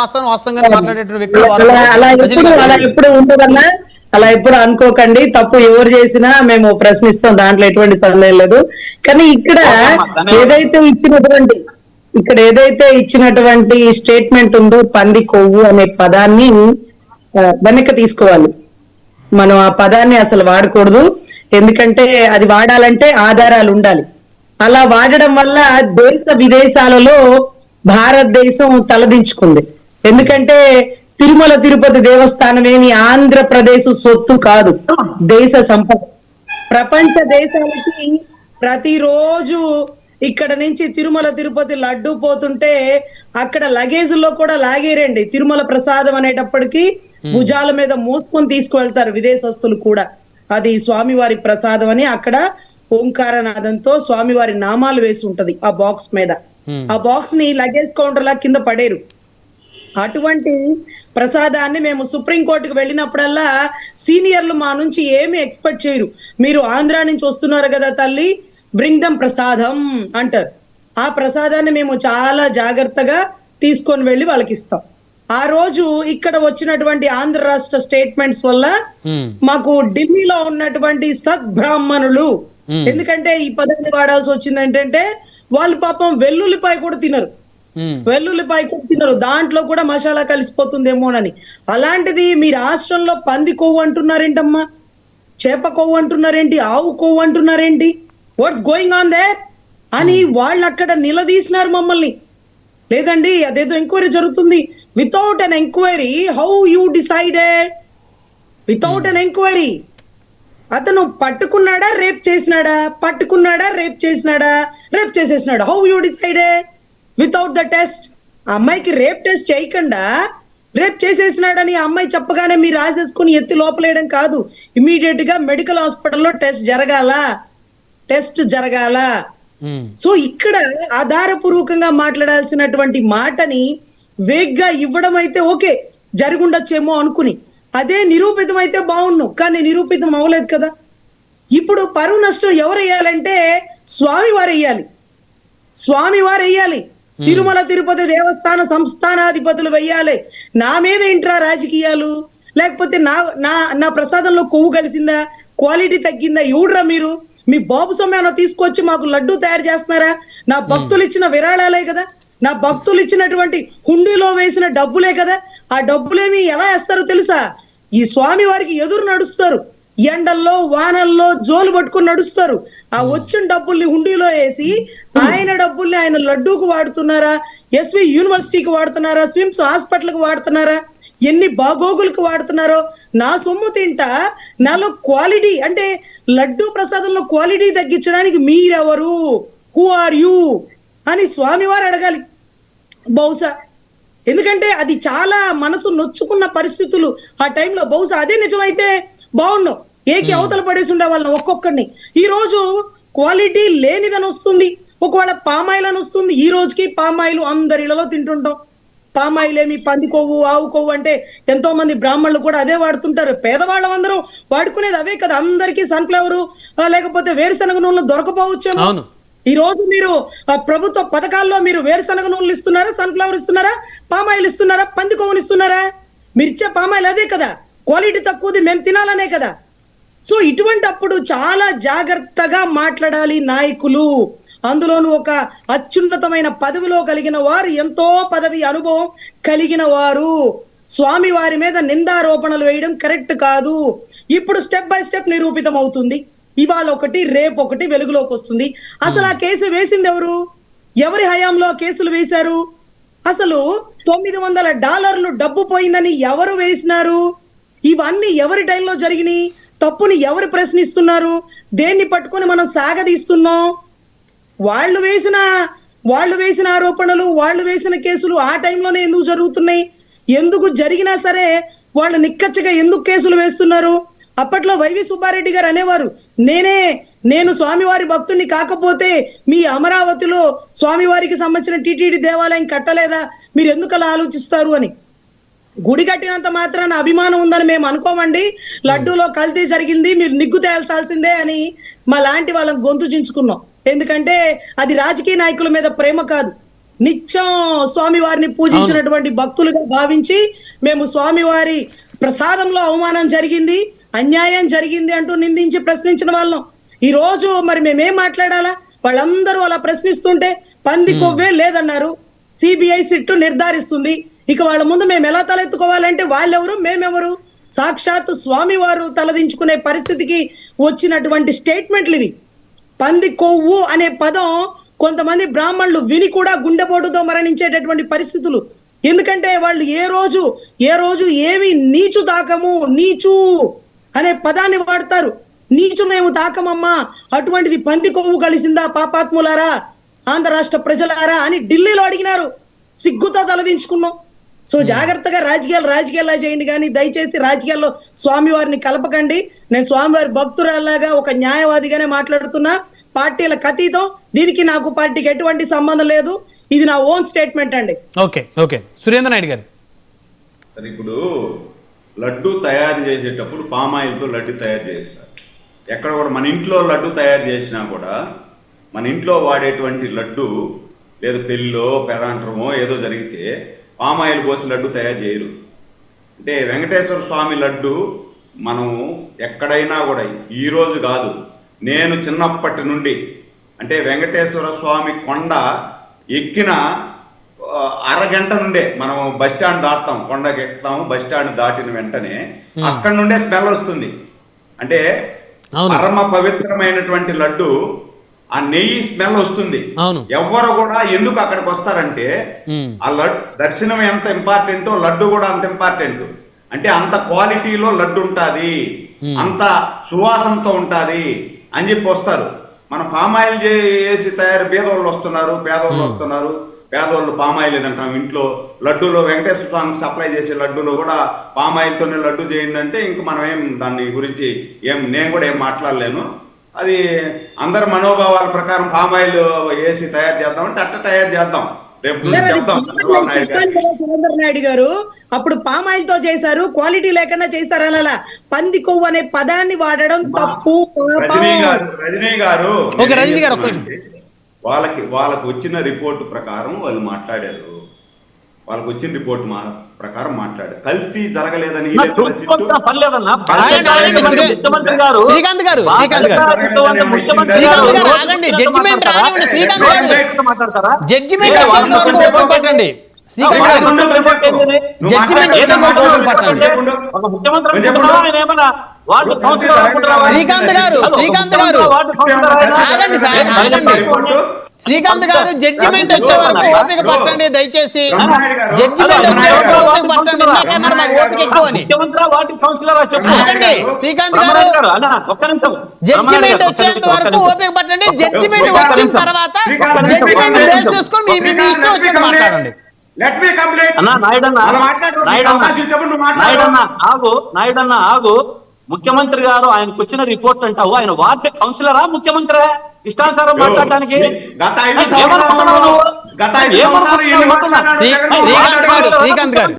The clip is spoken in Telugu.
వాస్తవంగా మాట్లాడేటువంటి వ్యక్తులు అలా ఎప్పుడు ఉంటుందన్నా, అలా ఎప్పుడు అనుకోకండి. తప్పు ఎవరు చేసినా మేము ప్రశ్నిస్తాం, దాంట్లో ఎటువంటి సందేహం లేదు. కానీ ఇక్కడ ఏదైతే ఇచ్చినటువంటి స్టేట్మెంట్ ఉందో పంది కొవ్వు అనే పదాన్ని వెనక్కి తీసుకోవాలి. మనం ఆ పదాన్ని అసలు వాడకూడదు. ఎందుకంటే అది వాడాలంటే ఆధారాలు ఉండాలి. అలా వాడడం వల్ల దేశ విదేశాలలో భారతదేశం తలదించుకుంది. ఎందుకంటే తిరుమల తిరుపతి దేవస్థానం ఏమి ఆంధ్రప్రదేశ్ సొత్తు కాదు, దేశ సంపద. ప్రపంచ దేశాలకి ప్రతిరోజు ఇక్కడ నుంచి తిరుమల తిరుపతి లడ్డు పోతుంటే అక్కడ లగేజ్లో కూడా లాగేరండి. తిరుమల ప్రసాదం అనేటప్పటికీ భుజాల మీద మోసుకొని తీసుకువెళ్తారు విదేశస్తులు కూడా. అది స్వామివారి ప్రసాదం అని అక్కడ ఓంకారనాదంతో స్వామివారి నామాలు వేసి ఉంటది ఆ బాక్స్ మీద. ఆ బాక్స్ ని లగేజ్ కౌంటర్ లా కింద పడేరు. అటువంటి ప్రసాదాన్ని మేము సుప్రీంకోర్టుకు వెళ్ళినప్పుడల్లా సీనియర్లు మా నుంచి ఏమి ఎక్స్పెక్ట్ చేయరు. మీరు ఆంధ్ర నుంచి వస్తున్నారు కదా తల్లి, బ్రింగ్ దమ్ ప్రసాదం అంటారు. ఆ ప్రసాదాన్ని మేము చాలా జాగ్రత్తగా తీసుకొని వెళ్ళి వాళ్ళకి ఇస్తాం. ఆ రోజు ఇక్కడ వచ్చినటువంటి ఆంధ్ర రాష్ట్ర స్టేట్మెంట్స్ వల్ల మాకు ఢిల్లీలో ఉన్నటువంటి సద్బ్రాహ్మణులు, ఎందుకంటే ఈ పదాన్ని వాడాల్సి వచ్చింది ఏంటంటే వాళ్ళు పాపం వెల్లుల్లిపాయ కూడా తినరు, దాంట్లో కూడా మసాలా కలిసిపోతుందేమోనని. అలాంటిది మీ రాష్ట్రంలో పంది కొవ్వు అంటున్నారేంటమ్మా, చేప కొవ్వు అంటున్నారేంటి, ఆవు కొవ్వు అంటున్నారేంటి, వాట్స్ గోయింగ్ ఆన్ దేర్ అని వాళ్ళు అక్కడ నిలదీసినారు మమ్మల్ని. లేదండి అదేదో ఎంక్వైరీ జరుగుతుంది. Without an enquiry how you decided? Without an enquiry అతను పట్టుకున్నాడా రేప్ చేసినాడా, రేప్ చేసేసినాడా, how you decided? Without the test. ఆ అమ్మాయికి రేప్ టెస్ట్ చేయకుండా రేప్ చేసేసినాడని ఆ అమ్మాయి చెప్పగానే మీరు రాసేసుకుని ఎత్తి లోపలేయడం కాదు. ఇమీడియట్ గా మెడికల్ హాస్పిటల్లో టెస్ట్ జరగాల. సో ఇక్కడ ఆధారపూర్వకంగా మాట్లాడాల్సినటువంటి మాటని వేగ్గా ఇవ్వడం అయితే ఓకే, జరుగుండొచ్చేమో అనుకుని, అదే నిరూపితం అయితే బాగుండు, కానీ నిరూపితం అవ్వలేదు కదా. ఇప్పుడు పరువు నష్టం ఎవరు వేయాలంటే స్వామివారు వేయాలి. తిరుమల తిరుపతి దేవస్థాన సంస్థానాధిపతులు వెయ్యాలి. నా మీద ఇంట్రా రాజకీయాలు, లేకపోతే నా ప్రసాదంలో కొవ్వు కలిసిందా, క్వాలిటీ తగ్గిందా, ఎవడ్రా మీరు? మీ బాబు సొమ్మ తీసుకొచ్చి మాకు లడ్డు తయారు చేస్తున్నారా? నా భక్తులు ఇచ్చిన విరాళాలే కదా, నా భక్తులు ఇచ్చినటువంటి హుండీలో వేసిన డబ్బులే కదా. ఆ డబ్బులేమి ఎలా వేస్తారో తెలుసా? ఈ స్వామి వారికి ఎదురు నడుస్తారు, ఎండల్లో వానల్లో జోలు పట్టుకుని నడుస్తారు. ఆ వచ్చిన డబ్బుల్ని హుండీలో వేసి ఆయన డబ్బుల్ని ఆయన లడ్డూకు వాడుతున్నారా, ఎస్వి యూనివర్సిటీకి వాడుతున్నారా, స్విమ్స్ హాస్పిటల్కి వాడుతున్నారా, ఎన్ని బాగోగులకు వాడుతున్నారో. నా సొమ్ము తింటా నాలో క్వాలిటీ అంటే లడ్డూ ప్రసాదంలో క్వాలిటీ తగ్గించడానికి మీరెవరు, హూ ఆర్ యూ అని స్వామివారు అడగాలి బహుశా. ఎందుకంటే అది చాలా మనసు నొచ్చుకున్న పరిస్థితులు ఆ టైంలో. బహుశా అదే నిజమైతే బాగుండు, ఏకి అవతల పడేసి ఉండే వాళ్ళని ఒక్కొక్కడిని. ఈ రోజు క్వాలిటీ లేనిదని వస్తుంది, ఒకవేళ పామాయిల్ అని వస్తుంది. ఈ రోజుకి పామాయిల్ అందరి ఇళ్లలో తింటుంటాం. పామాయిల్ ఏమి పంది కొవ్వు ఆవు కొవ్వు అంటే ఎంతో మంది బ్రాహ్మణులు కూడా అదే వాడుతుంటారు. పేదవాళ్ళం అందరం వాడుకునేది అవే కదా. అందరికీ సన్ఫ్లవర్ లేకపోతే వేరుశనగ నూనెలు దొరకపోవచ్చేమో. ఈ రోజు మీరు ప్రభుత్వ పథకాల్లో మీరు వేరుశనగ నూనెలు ఇస్తున్నారా, సన్ఫ్లవర్ ఇస్తున్నారా, పామాయిల్ ఇస్తున్నారా, పంది కొవ్వుని ఇస్తున్నారా? మీరు ఇచ్చే పామాయిల్ అదే కదా, క్వాలిటీ తక్కువది మేము తినాలనే కదా. సో ఇటువంటి అప్పుడు చాలా జాగ్రత్తగా మాట్లాడాలి నాయకులు. అందులోనూ ఒక అత్యున్నతమైన పదవిలో కలిగిన వారు, ఎంతో పదవి అనుభవం కలిగిన వారు. స్వామి వారి మీద నిందారోపణలు వేయడం కరెక్ట్ కాదు. ఇప్పుడు స్టెప్ బై స్టెప్ నిరూపితం అవుతుంది. ఇవాళ ఒకటి రేపు ఒకటి వెలుగులోకి వస్తుంది. అసలు ఆ కేసు వేసింది ఎవరు, ఎవరి హయాంలో కేసులు వేశారు? అసలు $900 డబ్బు పోయిందని ఎవరు వేసినారు? ఇవన్నీ ఎవరి టైంలో జరిగినాయి? తప్పుని ఎవరు ప్రశ్నిస్తున్నారు? దేన్ని పట్టుకొని మనం సాగదీస్తున్నాం? వాళ్ళు వేసిన ఆరోపణలు, వాళ్ళు వేసిన కేసులు ఆ టైంలోనే ఎందుకు జరుగుతున్నాయి? ఎందుకు జరిగినా సరే వాళ్ళు నిక్కచ్చగా ఎందుకు కేసులు వేస్తున్నారు? అప్పట్లో వైవి సుబ్బారెడ్డి గారు అనేవారు, నేను స్వామివారి భక్తుడిని కాకపోతే మీ అమరావతిలో స్వామివారికి సంబంధించిన టీటీడీ దేవాలయం కట్టలేదా, మీరు ఎందుకు అలా ఆలోచిస్తారు అని. గుడి కట్టినంత మాత్రాన అభిమానం ఉందని మేము అనుకోమండి. లడ్డూలో కల్తీ జరిగింది, మీరు నిగ్గు తేల్చాల్సిందే అని మా లాంటి వాళ్ళని గొంతు చించుకున్నాం. ఎందుకంటే అది రాజకీయ నాయకుల మీద ప్రేమ కాదు, నిత్యం స్వామి వారిని పూజించినటువంటి భక్తులుగా భావించి మేము స్వామివారి ప్రసాదంలో అవమానం జరిగింది, అన్యాయం జరిగింది అంటూ నిందించి ప్రశ్నించిన వాళ్ళం. ఈ రోజు మరి మేమేం మాట్లాడాలా? వాళ్ళందరూ అలా ప్రశ్నిస్తుంటే పంది కొవ్వే లేదన్నారు. సిబిఐ సిట్టు నిర్ధారిస్తుంది. ఇక వాళ్ళ ముందు మేము ఎలా తలెత్తుకోవాలంటే వాళ్ళెవరు, మేమెవరు? సాక్షాత్ స్వామి వారు తలదించుకునే పరిస్థితికి వచ్చినటువంటి స్టేట్మెంట్లు ఇవి. పంది కొవ్వు అనే పదం కొంతమంది బ్రాహ్మణులు విని కూడా గుండెపోటుతో మరణించేటటువంటి పరిస్థితులు. ఎందుకంటే వాళ్ళు ఏ రోజు ఏమి నీచు తాకము, నీచు అనే పదాన్ని వాడతారు. నీచు మేము తాకమమ్మా, అటువంటిది పంది కొవ్వు కలిసిందా పాపాత్ములారా, ఆంధ్ర రాష్ట్ర ప్రజలారా అని ఢిల్లీలో అడిగినారు. సిగ్గుతో తలదించుకున్నాం. సో జాగ్రత్తగా రాజకీయాల్లో చేయండి, కానీ దయచేసి రాజకీయాల్లో స్వామివారిని కలపకండి. నేను స్వామివారి భక్తురాల్లాగా ఒక న్యాయవాదిగానే మాట్లాడుతున్నా. పార్టీలకు అతీతం. దీనికి నాకు పార్టీకి ఎటువంటి సంబంధం లేదు. ఇది నా ఓన్ స్టేట్మెంట్ అండి. ఓకే సురేంద్ర నాయుడు గారు, ఇప్పుడు లడ్డు తయారు చేసేటప్పుడు పామాయిల్తో లడ్డు తయారు చేస్తారు. ఎక్కడ కూడా మన ఇంట్లో లడ్డు తయారు చేసినా కూడా మన ఇంట్లో వాడేటువంటి లడ్డు లేదా పెళ్ళో పెరాంటరమో ఏదో జరిగితే పామాయిల్ పోసి లడ్డు తయారు చేయరు. అంటే వెంకటేశ్వర స్వామి లడ్డు మనం ఎక్కడైనా కూడా ఈరోజు కాదు, నేను చిన్నప్పటి నుండి అంటే వెంకటేశ్వర స్వామి కొండ ఎక్కిన అరగంట నుండే మనం బస్ స్టాండ్ దాటుతాం, కొండకి ఎక్కుతాము. బస్ స్టాండ్ దాటిన వెంటనే అక్కడ నుండే స్మెల్ వస్తుంది. అంటే పరమ పవిత్రమైనటువంటి లడ్డు, ఆ నెయ్యి స్మెల్ వస్తుంది. ఎవరు కూడా ఎందుకు అక్కడికి వస్తారంటే ఆ లడ్డు దర్శనం ఎంత ఇంపార్టెంటో లడ్డు కూడా అంత ఇంపార్టెంట్. అంటే అంత క్వాలిటీలో లడ్డు ఉంటుంది, అంత సువాసనతో ఉంటుంది అని చెప్పి వస్తారు. మనం పామాయిల్ చేసి తయారు పేదోళ్ళు వస్తున్నారు. పేదోళ్ళు పామాయిల్ ఏదంటాం ఇంట్లో లడ్డూలో వెంకటేశ్వర స్వామికి సప్లై చేసే లడ్డూలో కూడా పామాయిల్తోనే లడ్డు చేయండి అంటే ఇంక మనం దాని గురించి నేను కూడా ఏం మాట్లాడలేను. అది అందరి మనోభావాల ప్రకారం పామాయిల్ వేసి తయారు చేద్దామంటే అట్ట తయారు చేద్దాం. రేపు చెప్తాం చంద్రబాబు నాయుడు గారు అప్పుడు పామాయిల్ తో చేశారు, క్వాలిటీ లేకుండా చేశారు. అలా పంది కొవ్వు అనే పదాన్ని వాడడం తప్పు. రజనీ గారు వాళ్ళకి వచ్చిన రిపోర్టు ప్రకారం వాళ్ళు మాట్లాడారు. వాళ్ళకి వచ్చిన రిపోర్ట్ ప్రకారం మాట్లాడారు. కల్తీ జరగలేదని శ్రీకాంత్ గారు జడ్జిమెంట్ వచ్చే వరకు ఓపిక పట్టండి దయచేసి. జడ్జిమెంట్ వచ్చే వరకు ఓపిక పట్టండి. ఓపిక ఎక్కువ అని శ్రీకాంత్ గారు జడ్జిమెంట్ వచ్చేంత వరకు ఓపిక పట్టండి. జడ్జిమెంట్ వచ్చిన తర్వాత జడ్జిమెంట్ బేస్ చేసుకొని మీ ఇష్టం వచ్చింది మాట్లాడండి. నాయుడన్న ఆగు. ముఖ్యమంత్రి గారు ఆయనకు వచ్చిన రిపోర్ట్ అంటావు, ఆయన వార్డు కౌన్సిలరా ముఖ్యమంత్రి? ఇష్టానుసారం మాట్లాడటానికి శ్రీకాంత్ గారు